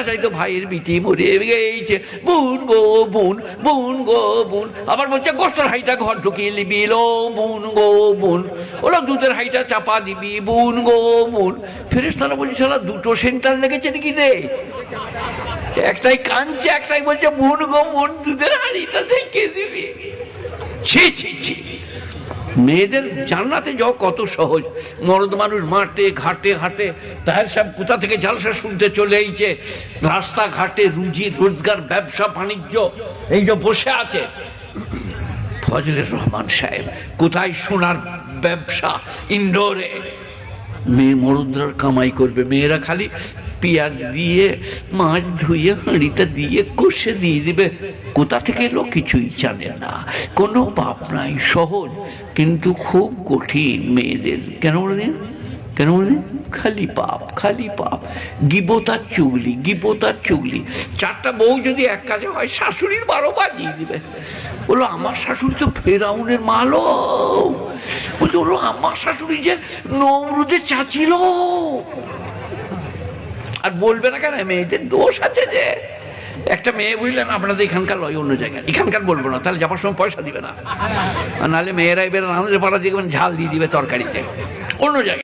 চাচাই তো ভাইয়ের বিটি মরে গেছে, বোন গো বোন, বোন গো বোন। আবার বলছে গোস্তর হাইটা ঘর ঢুকিয়ে নিবি লো বোন গো বোন, ওরা দুধের হাইটা চাপা দিবি বোন গো বোন। ফেরেশতারা বলছে শালা দুটো সেন্টার লেগেছে নাকি রে, একটাই কাঁদছে একটাই বলছে বোন গো বোন, দুধের হাঁড়িটা ঢেকে দিবি। ছি ছি ছি, মেয়েদের জান্নাতে যাও কত সহজ। মরদ মানুষ মাঠে ঘাটে ঘাটে তার সব কোথা থেকে জালসা শুনতে চলে এইছে, রাস্তাঘাটে রুজি রোজগার ব্যবসা বাণিজ্য এই যে বসে আছে। ফজলের রহমান সাহেব কোথায় সোনার ব্যবসা, ইন্ডোরে। মেয়ে মরদরার কামাই করবে, মেয়েরা খালি পেঁয়াজ দিয়ে মাছ ধুয়ে হাঁড়িটা দিয়ে কষে দিয়ে দিবে। কোথা থেকে এলো কিছুই জানে না, কোনো পাপ নাই, সহজ কিন্তু খুব কঠিন মেয়েদের। কেন বললেন, কেন বললেন? খালি পাপ, খালি পাপ, গিবতার চুগলি, গিবতার চুগলি। চারটা বউ যদি এক কাজে হয় শাশুড়ির 12 বাজিয়ে দিবে। বলো আমার শাশুড়ি তো ফেরাউনের মালো, বলছে বলো আমার শাশুড়ি যে নমরুদের চাচিল। আর বলবে না কেন, মেয়েদের দোষ আছে। যে একটা মেয়ে বুঝলেন আপনাদের এখানকার লয়, অন্য জায়গায়, এখানকার বলবো না, তাহলে যাবার সময় পয়সা দিবে না। আর নাহলে মেয়েরা এবার রান্না পাড়া দেখবেন ঝাল দিয়ে দিবে তরকারিতে, অন্য জায়গায়।